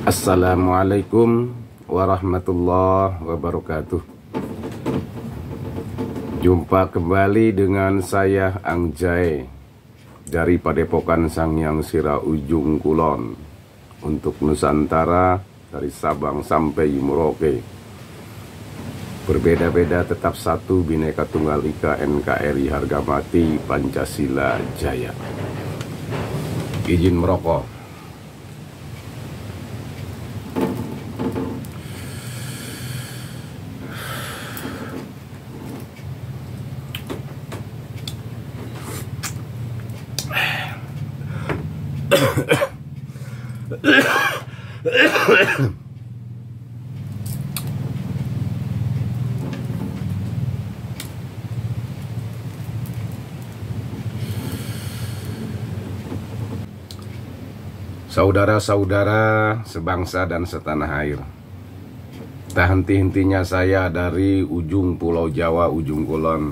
Assalamualaikum warahmatullahi wabarakatuh. Jumpa kembali dengan saya Angjay dari Padepokan Sanghyang Sira Ujung Kulon untuk Nusantara dari Sabang sampai Merauke. Berbeda-beda tetap satu, Bhinneka Tunggal Ika, NKRI harga mati, Pancasila jaya. Izin merokok. Saudara-saudara sebangsa dan setanah air, tak henti-hentinya saya dari ujung Pulau Jawa, ujung Kulon,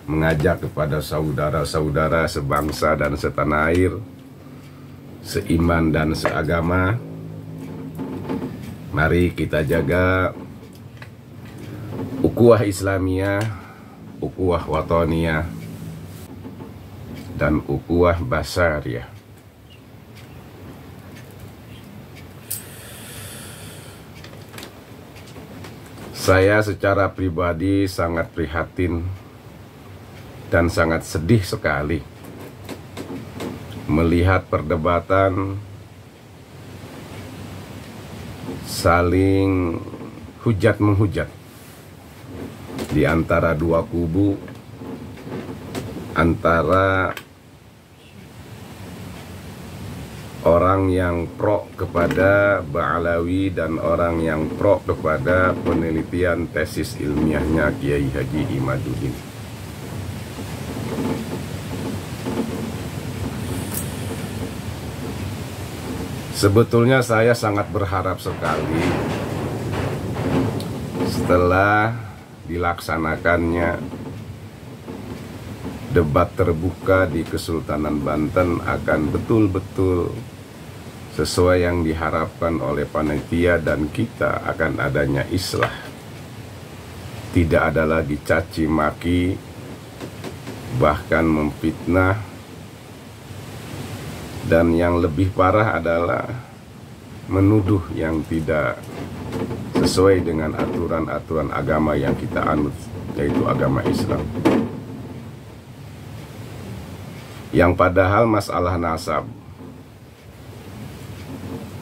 mengajak kepada saudara-saudara sebangsa dan setanah air, seiman dan seagama, mari kita jaga ukhuwah Islamiyah, ukhuwah Wataniyah, dan ukhuwah Basariyah. Saya secara pribadi sangat prihatin dan sangat sedih sekali melihat perdebatan saling hujat-menghujat di antara dua kubu, antara orang yang pro kepada Ba'alawi dan orang yang pro kepada penelitian tesis ilmiahnya Kiai Haji Imaduddin. Sebetulnya saya sangat berharap sekali setelah dilaksanakannya debat terbuka di Kesultanan Banten akan betul-betul sesuai yang diharapkan oleh panitia dan kita, akan adanya islah. Tidak ada lagi caci maki, bahkan memfitnah, dan yang lebih parah adalah menuduh yang tidak sesuai dengan aturan-aturan agama yang kita anut, yaitu agama Islam. Yang padahal masalah nasab,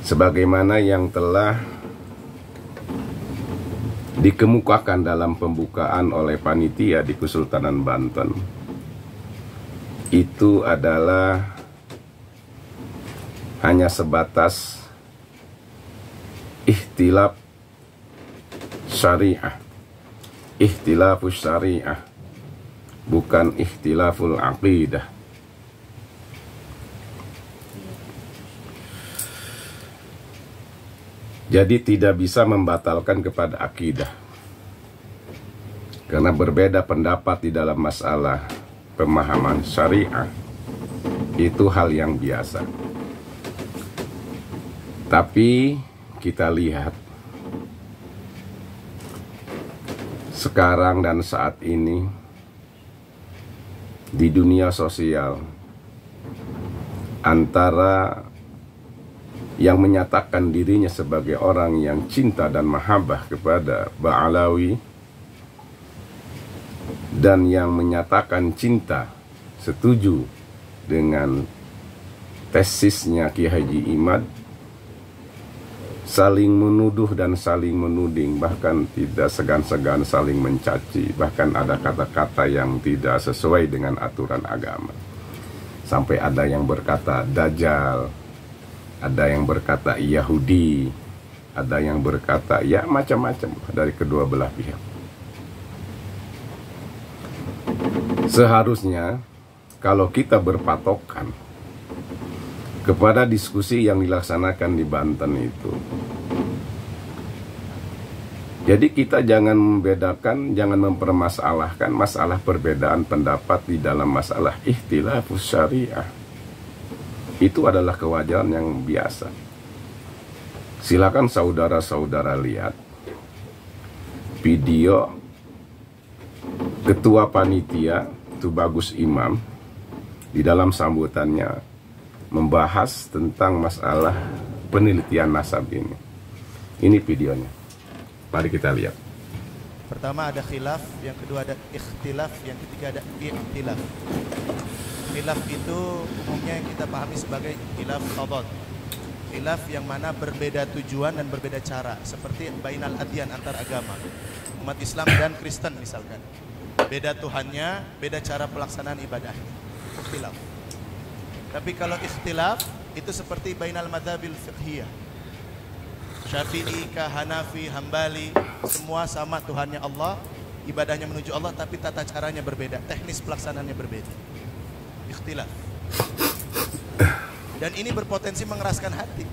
sebagaimana yang telah dikemukakan dalam pembukaan oleh panitia di Kesultanan Banten, itu adalah hanya sebatas ikhtilaf syariah, ikhtilafus syariah, bukan ikhtilaful aqidah. Jadi tidak bisa membatalkan kepada akidah, karena berbeda pendapat di dalam masalah pemahaman syariah itu hal yang biasa. Tapi kita lihat sekarang dan saat ini di dunia sosial, antara yang menyatakan dirinya sebagai orang yang cinta dan mahabbah kepada Ba'alawi dan yang menyatakan cinta, setuju dengan tesisnya Kiai Haji Imad, saling menuduh dan saling menuding, bahkan tidak segan-segan saling mencaci, bahkan ada kata-kata yang tidak sesuai dengan aturan agama. Sampai ada yang berkata Dajjal, ada yang berkata Yahudi, ada yang berkata ya macam-macam dari kedua belah pihak. Seharusnya kalau kita berpatokan kepada diskusi yang dilaksanakan di Banten itu, jadi kita jangan membedakan, jangan mempermasalahkan masalah perbedaan pendapat di dalam masalah ikhtilafus syariah. Itu adalah kewajaran yang biasa. Silakan saudara-saudara lihat video Ketua Panitia Tubagus Imam di dalam sambutannya membahas tentang masalah penelitian nasab ini. Ini videonya. Mari kita lihat. Pertama ada khilaf, yang kedua ada ikhtilaf, yang ketiga ada i'tilaf. Khilaf itu umumnya yang kita pahami sebagai khilaf tadad. Khilaf yang mana berbeda tujuan dan berbeda cara, seperti bainal adyan, antar agama. Umat Islam dan Kristen misalkan. Beda Tuhannya, beda cara pelaksanaan ibadahnya. Itu khilaf. Tapi kalau ikhtilaf itu seperti bainal madhabil fiqhiyah. Syafi'i, Hanafi, Hambali, semua sama Tuhannya Allah, ibadahnya menuju Allah, tapi tata caranya berbeda, teknis pelaksanaannya berbeda. Ikhtilaf. Dan ini berpotensi mengeraskan hati.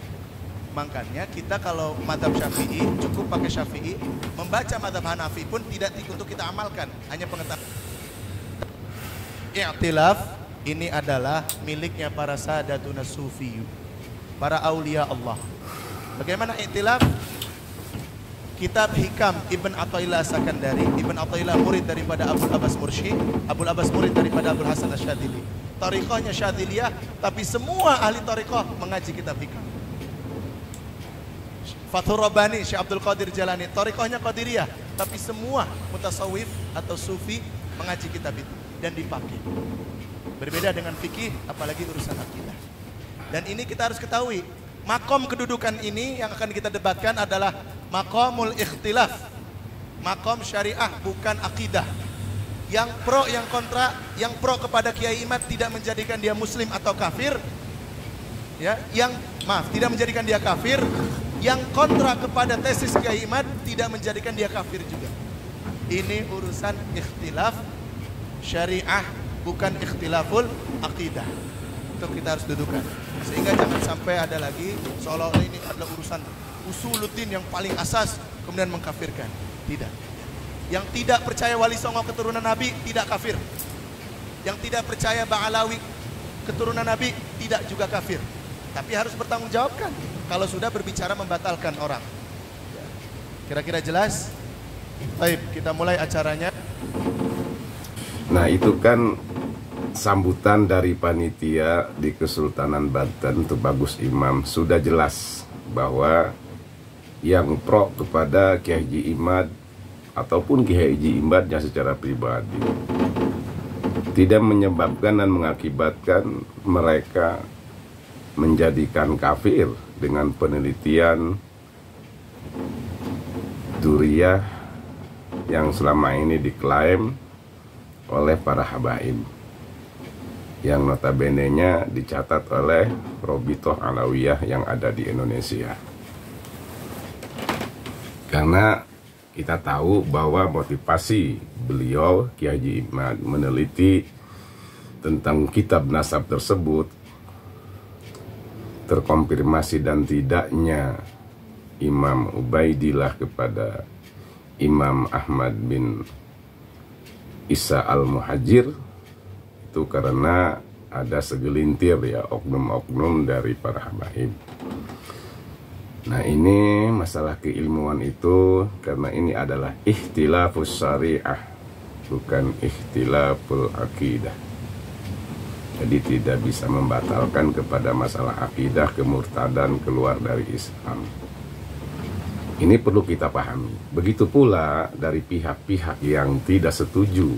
Makanya kita kalau madhab Syafi'i cukup pakai Syafi'i, membaca madhab Hanafi pun tidak untuk kita amalkan, hanya pengetahuan. I'tilaf ini adalah miliknya para sadatuna sufiyu, para aulia Allah. Bagaimana i'tilaf? Kitab Hikam Ibn Athaillah Sakandari. Ibn Athaillah murid daripada Abul Abbas Mursi, Abul Abbas murid daripada Abul Hasan Asyadili. Tariqahnya Syadiliyah, tapi semua ahli tariqah mengaji kitab Hikam. Fathur Rabbani, Syekh Abdul Qadir Jalani, tariqahnya Qadiriyah, tapi semua mutasawif atau sufi mengaji kitab itu dan dipakai. Berbeda dengan fikih, apalagi urusan akidah. Dan ini kita harus ketahui, makom kedudukan ini yang akan kita debatkan adalah makomul ikhtilaf, makom syariah, bukan akidah. Yang pro, yang kontra, yang pro kepada Kiai Imad tidak menjadikan dia muslim atau kafir, ya, tidak menjadikan dia kafir. Yang kontra kepada tesis Kiai Imad tidak menjadikan dia kafir juga. Ini urusan ikhtilaf syariah, bukan ikhtilaful akidah. Itu kita harus dudukan. Sehingga jangan sampai ada lagi seolah-olah ini adalah urusan usuluddin yang paling asas kemudian mengkafirkan. Tidak. Yang tidak percaya Wali Songo keturunan Nabi tidak kafir. Yang tidak percaya Ba'alawi keturunan Nabi tidak juga kafir. Tapi harus bertanggung jawabkan kalau sudah berbicara membatalkan orang. Kira-kira jelas? Baik, kita mulai acaranya. Nah, itu kan sambutan dari panitia di Kesultanan Banten Tubagus Imam sudah jelas bahwa yang pro kepada Kiai Haji Imad ataupun Kiai Haji Imadnya secara pribadi tidak menyebabkan dan mengakibatkan mereka menjadikan kafir dengan penelitian Duriyah yang selama ini diklaim oleh para habaib, yang notabene-nya dicatat oleh Robitoh Alawiyah yang ada di Indonesia. Karena kita tahu bahwa motivasi beliau Kiai Haji Imad meneliti tentang kitab nasab tersebut terkonfirmasi dan tidaknya Imam Ubaidillah kepada Imam Ahmad bin Isa al-Muhajir itu karena ada segelintir ya oknum-oknum dari para habaib. Nah, ini masalah keilmuan itu karena ini adalah ikhtilafus syariah, bukan ikhtilaful akidah. Jadi tidak bisa membatalkan kepada masalah akidah kemurtadan keluar dari Islam. Ini perlu kita pahami. Begitu pula dari pihak-pihak yang tidak setuju,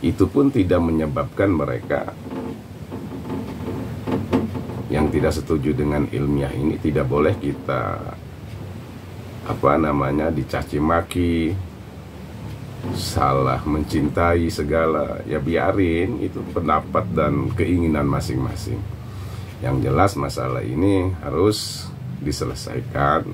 itu pun tidak menyebabkan mereka yang tidak setuju dengan ilmiah ini tidak boleh kita dicaci maki, salah mencintai segala. Ya biarin, itu pendapat dan keinginan masing-masing. Yang jelas masalah ini harus diselesaikan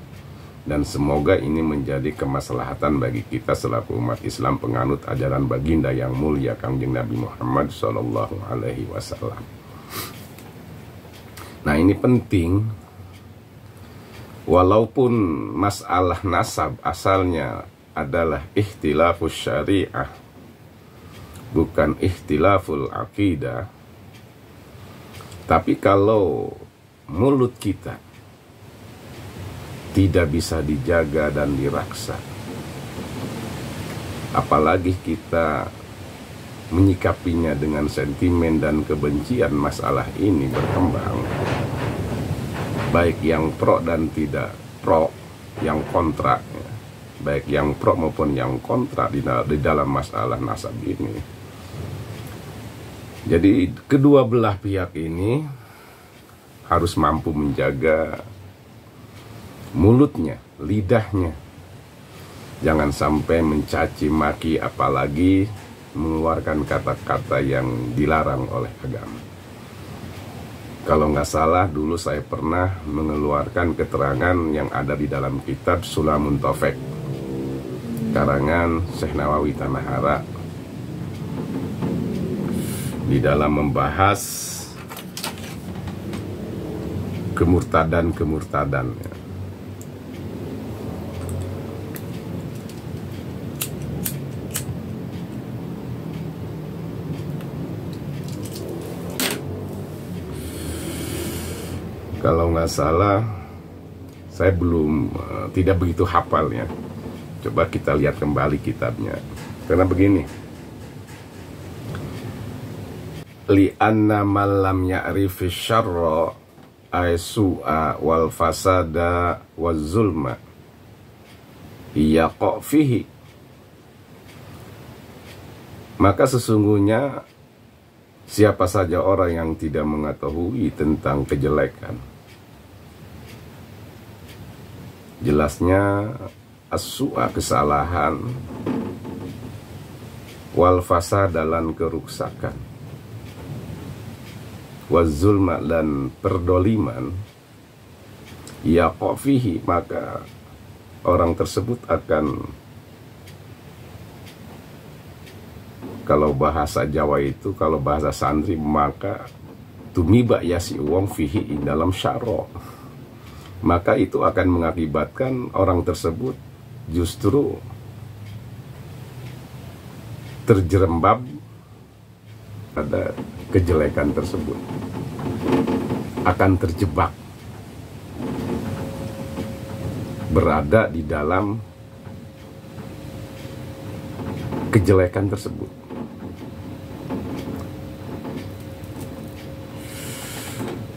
dan semoga ini menjadi kemaslahatan bagi kita selaku umat Islam penganut ajaran baginda yang mulia Kangjeng Nabi Muhammad Shallallahu Alaihi Wasallam. Nah, ini penting, walaupun masalah nasab asalnya adalah ikhtilafus syariah, bukan ikhtilaful akidah. Tapi kalau mulut kita tidak bisa dijaga dan diraksa. Apalagi kita menyikapinya dengan sentimen dan kebencian, masalah ini berkembang. Baik yang pro dan tidak pro, yang kontra, baik yang pro maupun yang kontra di dalam masalah nasab ini. Jadi kedua belah pihak ini harus mampu menjaga mulutnya, lidahnya. Jangan sampai mencaci maki, apalagi mengeluarkan kata-kata yang dilarang oleh agama. Kalau nggak salah, dulu saya pernah mengeluarkan keterangan yang ada di dalam kitab Sulamun Taufik, karangan Syekh Nawawi Tanahara, di dalam membahas kemurtadan. Kalau nggak salah, saya belum tidak begitu hafal ya. Coba kita lihat kembali kitabnya. Karena begini, li'anna malam ya'rifi syarra aisu'a wal fasada wal zulma yaqa' fihi. Maka sesungguhnya siapa saja orang yang tidak mengetahui tentang kejelekan, jelasnya as-su'a kesalahan, wal fasadalan keruksakan, wazulma dan perdoliman, yaqa' fihi, maka orang tersebut akan, kalau bahasa Jawa itu, kalau bahasa santri, maka tumiba yasi wong fihi dalam syaro, maka itu akan mengakibatkan orang tersebut justru terjerembab pada kejelekan tersebut, akan terjebak berada di dalam kejelekan tersebut.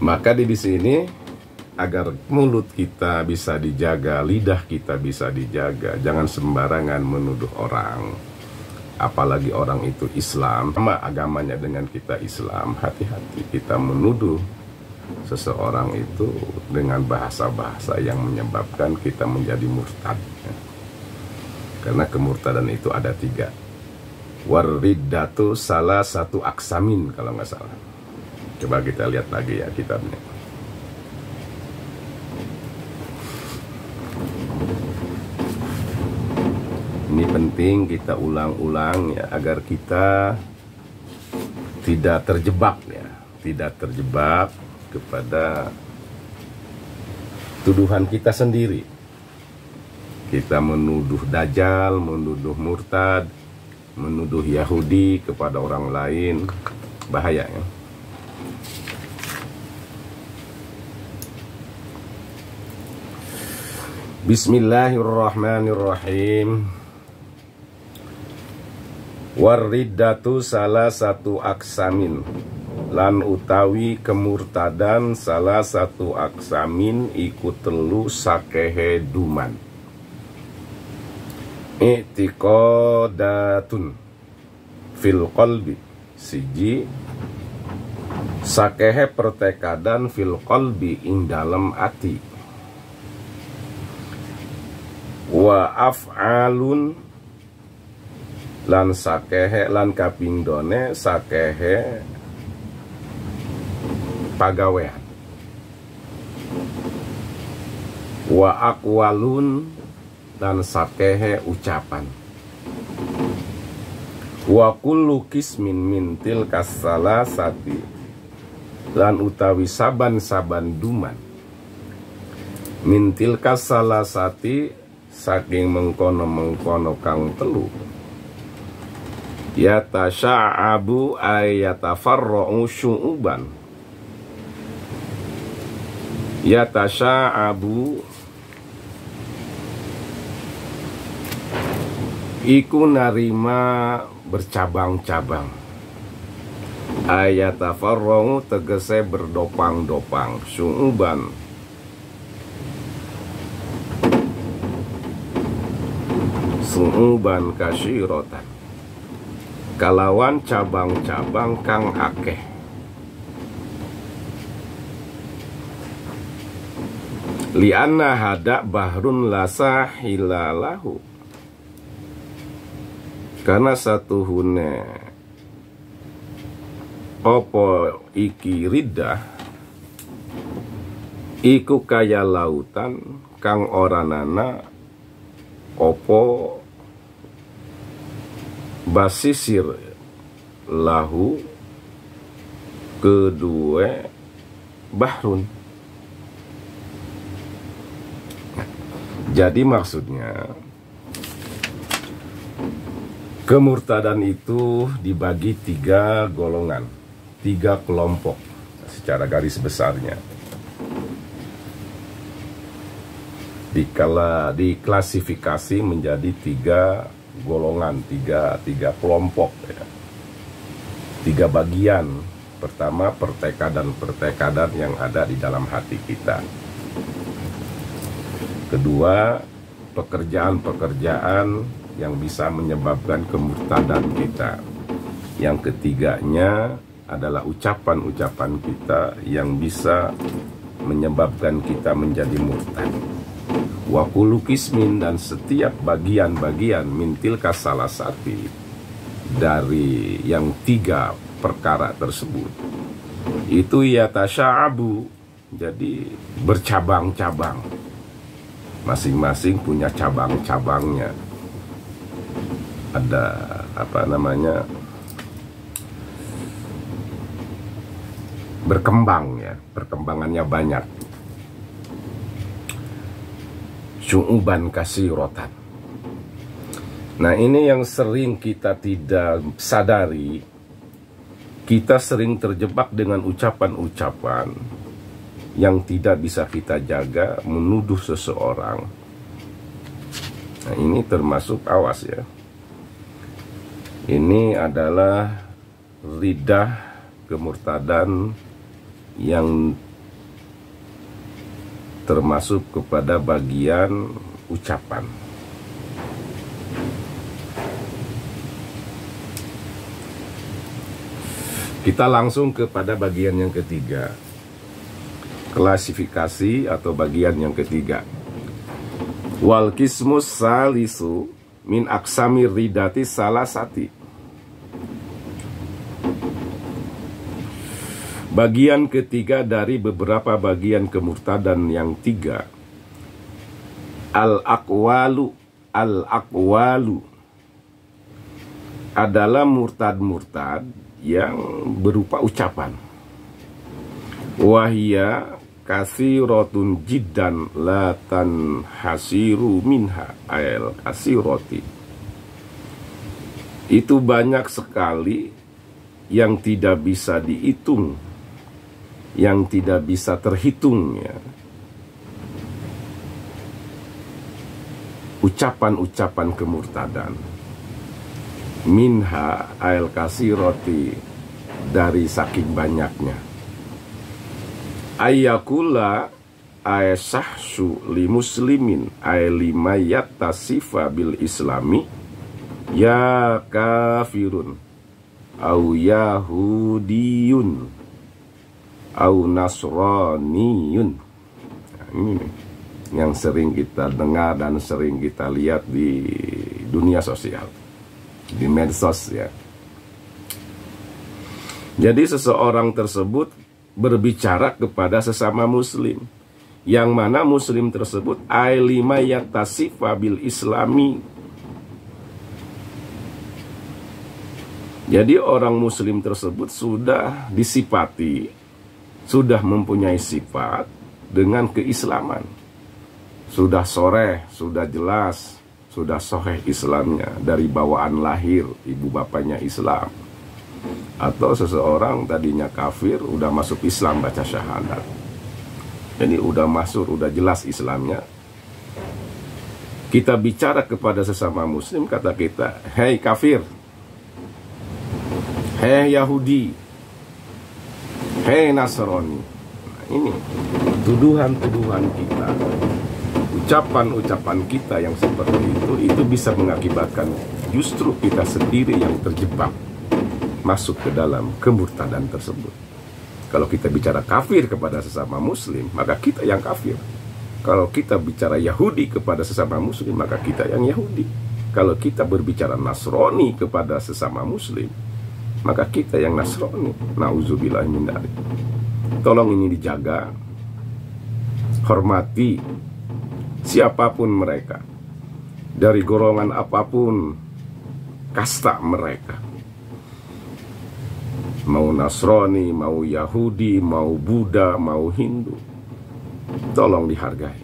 Maka di sini, agar mulut kita bisa dijaga, lidah kita bisa dijaga, jangan sembarangan menuduh orang, apalagi orang itu Islam, sama agamanya dengan kita Islam. Hati-hati kita menuduh seseorang itu dengan bahasa-bahasa yang menyebabkan kita menjadi murtad. Karena kemurtadan itu ada 3. Wariddatu salah satu aksamin, kalau nggak salah. Coba kita lihat lagi ya kitabnya. Ini penting kita ulang-ulang ya, agar kita tidak terjebak ya, tidak terjebak kepada tuduhan kita sendiri. Kita menuduh Dajjal, menuduh murtad, menuduh Yahudi kepada orang lain, bahaya ya. Bismillahirrahmanirrahim. Wariddatu salah satu aksamin, lan utawi kemurtadan salah satu aksamin ikut telu sakehe duman. I'tiqadatun fil qalbi, siji sakehe pertekadan fil qalbi ing dalem ati, wa af'alun lan sakehe lan kapindone sakehe pagawean, wa aqwalun dan sakehe ucapan, wa kullu kismin min tilkas salasati lan utawi saban-saban duman min tilkas salasati saking mengkono-mengkono kang telu, yatasya'abu ayatafarra'u syu'uban, iku narima bercabang-cabang. Ayatafarrongu tegese berdopang-dopang. Syu'uban kasyirotan, kalawan cabang-cabang kang akeh. Lianna hada bahrun lasa hilalahu, karena satu hune opo iki riddah iku kaya lautan kang ora nana opo basisir lahu kedua bahrun. Jadi maksudnya kemurtadan itu dibagi 3 golongan, 3 kelompok secara garis besarnya. Diklasifikasi menjadi 3 golongan, 3 kelompok ya. 3 bagian. Pertama, pertekadan yang ada di dalam hati kita. Kedua, pekerjaan yang bisa menyebabkan kemurtadan kita. Yang ketiganya adalah ucapan-ucapan kita yang bisa menyebabkan kita menjadi murtad. Wa kullu qismin, dan setiap bagian-bagian mintil kasalasati dari yang 3 perkara tersebut itu ya tasya'abu, jadi bercabang-cabang, masing-masing punya cabang-cabangnya, ada berkembang ya, perkembangannya banyak. Syu'uban kasyirotan. Nah, ini yang sering kita tidak sadari. Kita sering terjebak dengan ucapan-ucapan yang tidak bisa kita jaga, menuduh seseorang. Nah, ini termasuk, awas ya, ini adalah riddah kemurtadan yang termasuk kepada bagian ucapan. Kita langsung kepada bagian yang ketiga, klasifikasi atau bagian yang ketiga. Wal qismus salisu min aqsamir ridati salasati. Bagian ketiga dari beberapa bagian kemurtadan yang 3. Al-aqwalu adalah murtad-murtad yang berupa ucapan. Wahia katsiratun jiddan la tanhasiru minha al katsirati. Itu banyak sekali yang tidak bisa dihitung, yang tidak bisa terhitung ya. Ucapan-ucapan kemurtadan. Minha ail kasiroti, dari saking banyaknya. Ayyakula aysahsu li muslimin aylima yattasifa bil islami ya kafirun au yahudiyun au nasraniyun. Nah, ini nih yang sering kita dengar dan sering kita lihat di dunia sosial, di medsos ya. Jadi seseorang tersebut berbicara kepada sesama muslim, yang mana muslim tersebut ailima yattasifa bil islami. Jadi orang muslim tersebut sudah disifati, sudah mempunyai sifat dengan keislaman, sudah soreh, sudah jelas, sudah soheh Islamnya, dari bawaan lahir ibu bapaknya Islam. Atau seseorang tadinya kafir, udah masuk Islam baca syahadat, jadi udah masuk, udah jelas Islamnya. Kita bicara kepada sesama muslim, kata kita, hei kafir, hei Yahudi, hei Nasrani. Nah, ini tuduhan-tuduhan kita, ucapan-ucapan kita yang seperti itu bisa mengakibatkan justru kita sendiri yang terjebak masuk ke dalam kemurtadan tersebut. Kalau kita bicara kafir kepada sesama muslim, maka kita yang kafir. Kalau kita bicara Yahudi kepada sesama muslim, maka kita yang Yahudi. Kalau kita berbicara Nasrani kepada sesama muslim, maka kita yang Nasrani. Nauzubillah min dzalik. Tolong ini dijaga, hormati siapapun mereka, dari golongan apapun kasta mereka, mau Nasrani, mau Yahudi, mau Buddha, mau Hindu, tolong dihargai.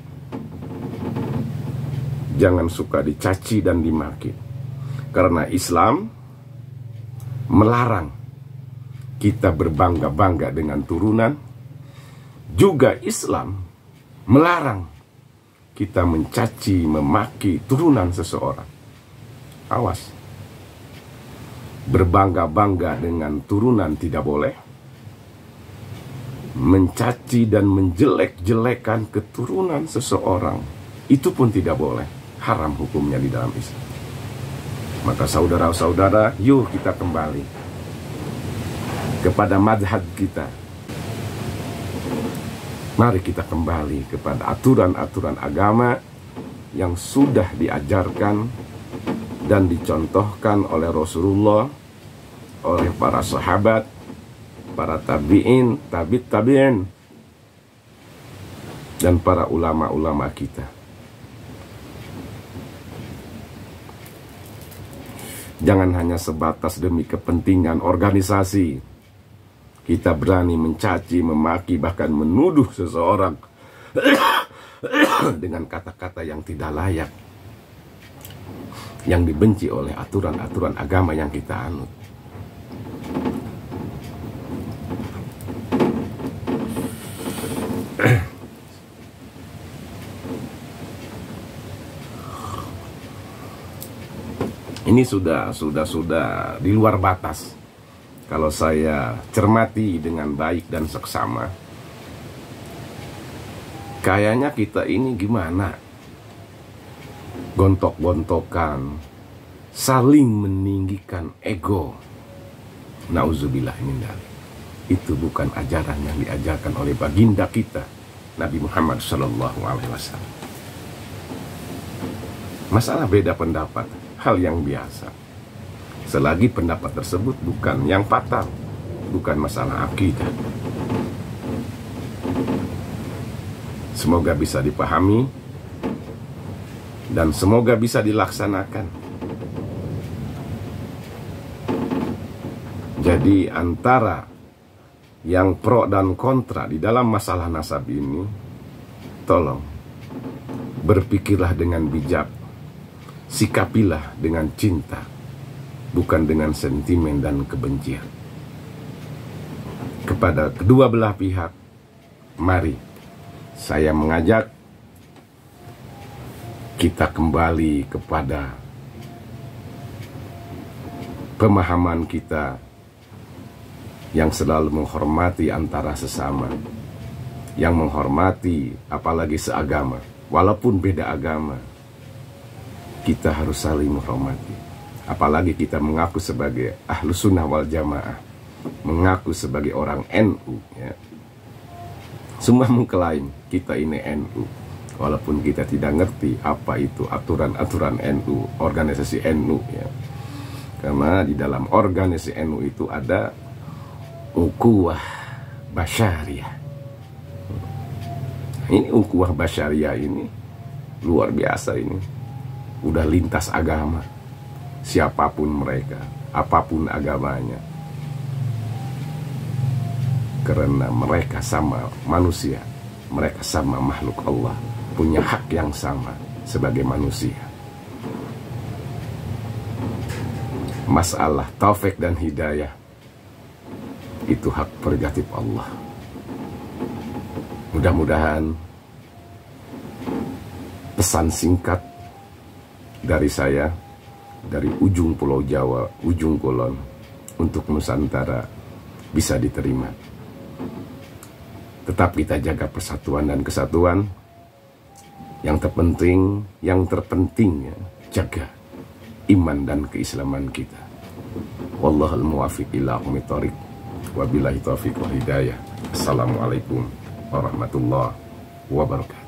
Jangan suka dicaci dan dimaki, karena Islam melarang kita berbangga-bangga dengan turunan. Juga Islam melarang kita mencaci, memaki turunan seseorang. Awas. Berbangga-bangga dengan turunan tidak boleh. Mencaci dan menjelek-jelekan keturunan seseorang, itu pun tidak boleh. Haram hukumnya di dalam Islam. Maka saudara-saudara, yuk kita kembali kepada madhab kita. Mari kita kembali kepada aturan-aturan agama yang sudah diajarkan dan dicontohkan oleh Rasulullah, oleh para sahabat, para tabi'in, tabi'in, dan para ulama-ulama kita. Jangan hanya sebatas demi kepentingan organisasi kita berani mencaci, memaki, bahkan menuduh seseorang dengan kata-kata yang tidak layak, yang dibenci oleh aturan-aturan agama yang kita anut. Ini sudah di luar batas. Kalau saya cermati dengan baik dan seksama, kayaknya kita ini gimana? Gontok-gontokan, saling meninggikan ego. Nauzubillah min dzalik. Itu bukan ajaran yang diajarkan oleh baginda kita, Nabi Muhammad SAW. Masalah beda pendapat, hal yang biasa. Selagi pendapat tersebut bukan yang fatal, bukan masalah akidah. Semoga bisa dipahami dan semoga bisa dilaksanakan. Jadi antara yang pro dan kontra di dalam masalah nasab ini, tolong berpikirlah dengan bijak, sikapilah dengan cinta, bukan dengan sentimen dan kebencian. Kepada kedua belah pihak, mari saya mengajak kita kembali kepada pemahaman kita yang selalu menghormati antara sesama, yang menghormati apalagi seagama. Walaupun beda agama, kita harus saling menghormati. Apalagi kita mengaku sebagai Ahlus Sunnah wal Jamaah, mengaku sebagai orang NU, ya. Semua mengklaim kita ini NU, walaupun kita tidak ngerti apa itu aturan-aturan NU, organisasi NU, ya. Karena di dalam organisasi NU itu ada ukhuwah basyariah. Ini ukhuwah basyariah ini luar biasa ini. Udah lintas agama. Siapapun mereka, apapun agamanya. Karena mereka sama manusia, mereka sama makhluk Allah, punya hak yang sama sebagai manusia. Masalah taufik dan hidayah itu hak prerogatif Allah. Mudah-mudahan pesan singkat dari saya, dari ujung Pulau Jawa, ujung Kulon, untuk Nusantara bisa diterima. Tetap kita jaga persatuan dan kesatuan. Yang terpenting ya, jaga iman dan keislaman kita. Wallahul muwaffiq ila aqwamit thoriq. Wabillahi taufiq wal hidayah. Assalamualaikum warahmatullahi wabarakatuh.